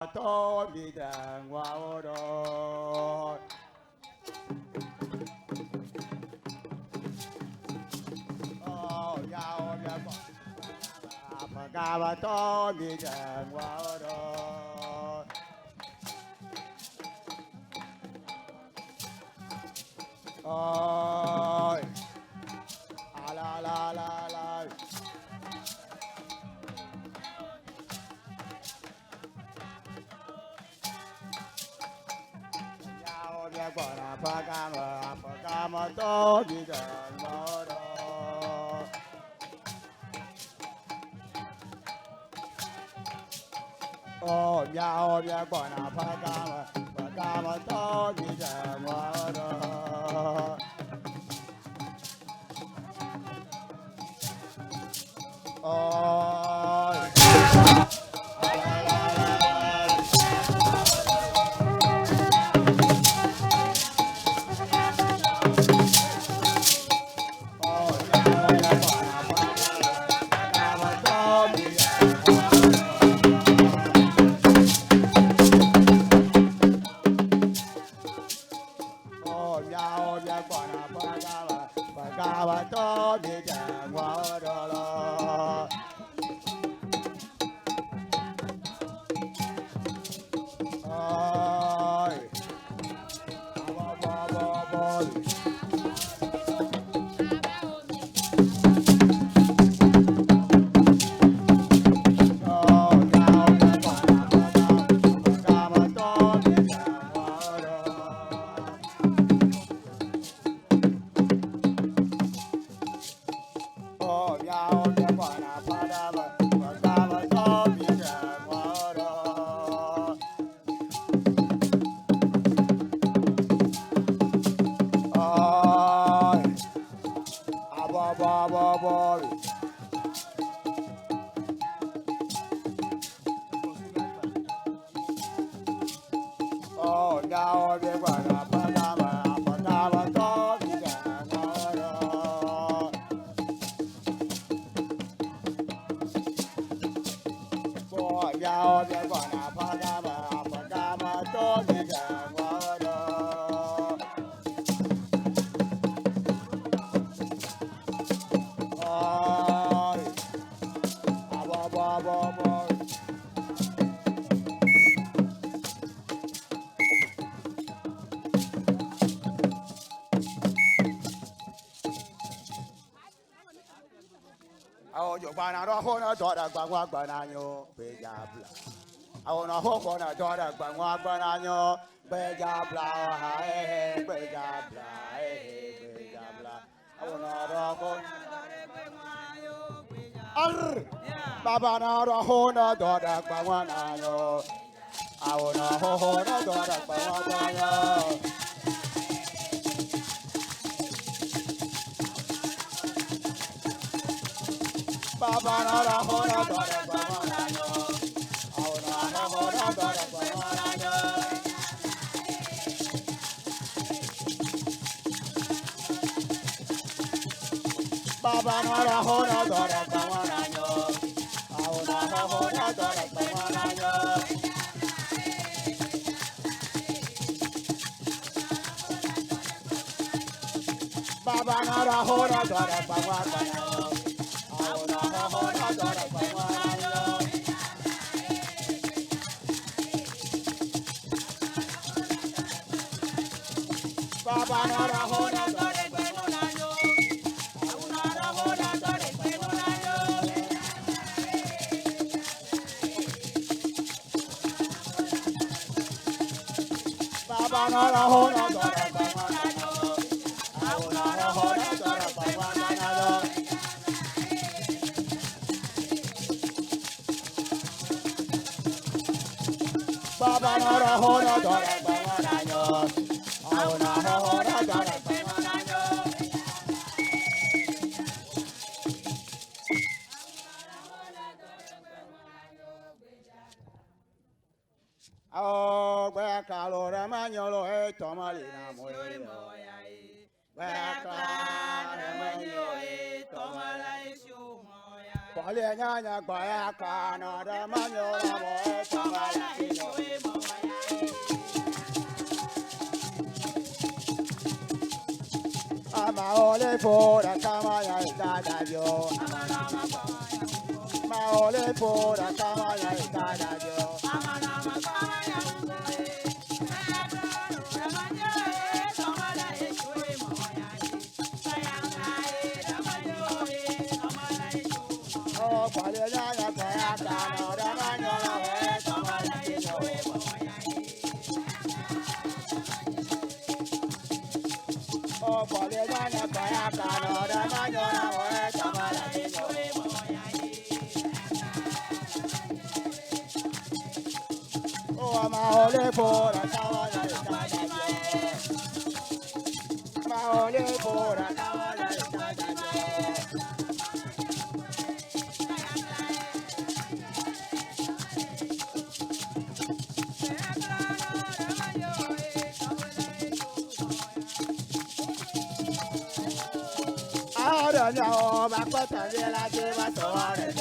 to mi đàn hoa đô yao ya pa ga ba to mi đàn hoa đô ôi la la la la yao ya pa ga ma to mi đàn hoa đô yao ya pa ga ma to mi đàn hoa đô ôi yo bana ro ho na do da gba wa gba na yo be ja bla awo na ho ko na do da gba wa gba na yo be ja bla ha be ja bla be ja bla awo na ro ko ar baba na ro ho na do da gba wa na yo awo na ho na do da gba wa gba yo Baba na ra ho na do ra ba na yo, au na ra ho na do ra ba na yo. Baba na ra ho na do ra ba na yo, au na ra ho na do ra ba na yo. Baba na ra ho na do ra ba na yo. Baba na ra ho na do re pe mo na yo, au na ra ho na do re pe mo na yo. Baba na ra ho na do re pe mo na yo, au na ra ho na do re pe mo na yo. Baba na ra ho na do re pe mo na yo, au na ra ho na do re pe mo na yo. Oh, gbe ka lo re ma nyo lo e to ma li na mo e. Gbe ka re ma nyo e to ma la e shu mo ya. Kwale nyanya kwaya kano da manyola mo tamala ino. Ama ole fora kama ya dada yo. Ma ole fora kama ya dada yo. Oh, kwale nyanya kwaya kano da manyola mo tamala ino. Oh, kwale nyanya kwaya kano da manyola mo tamala ino. Oh, ama ole fora kama ya dada yo. Ma ole fora kama ya dada yo. Ahora no, va a costar de la lleva toda el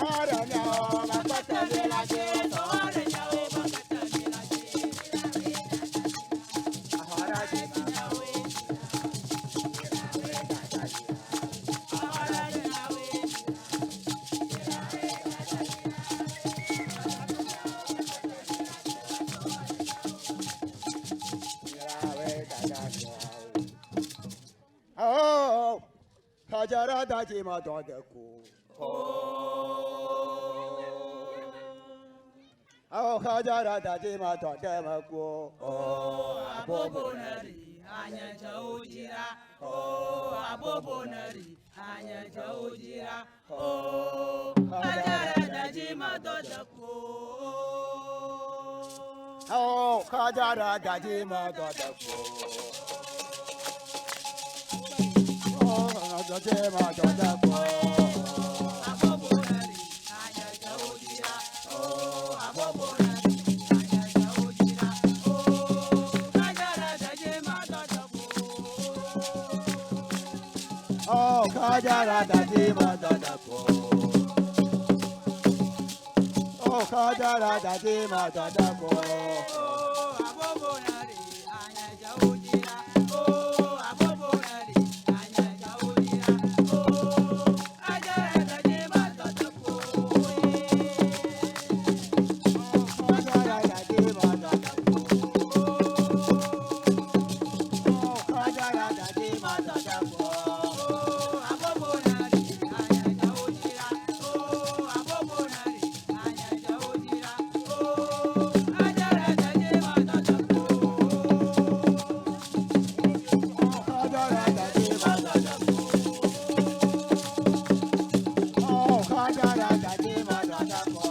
Ahora no, va a costar de la lleva toda el Ahora sí, oh, Hajara Dajima Dodaku. Oh, Hajara Dajima Dodaku. Oh, abobonari, anya jaujira. Oh, abobonari, anya jaujira. Oh, hajara dajima dodako. Oh, Hajara Dajima Dodaku. Oh, Dajima Dodaku. Abobonari, anya jaujira. Oh, abobonari, anya jaujira. Oh, hajara dajima dodako. Oh, Hajara Dajima Dodaku. Oh, Hajara Dajima Dodaku. Oh, abobonari, anya jaujira. Oh, abobonari, anya jaujira. Oh, hajara dajima dodako. Hajara Dajima Dodaku. Oh, Hajara Dajima Dodaku.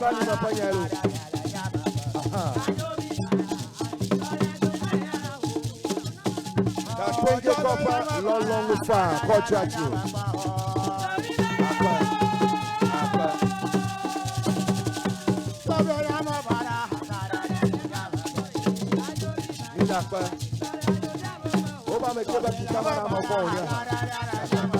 Bani na panyero. Da twenge kopa long fa contract you. Oba me keba ki kamera mo phone ya.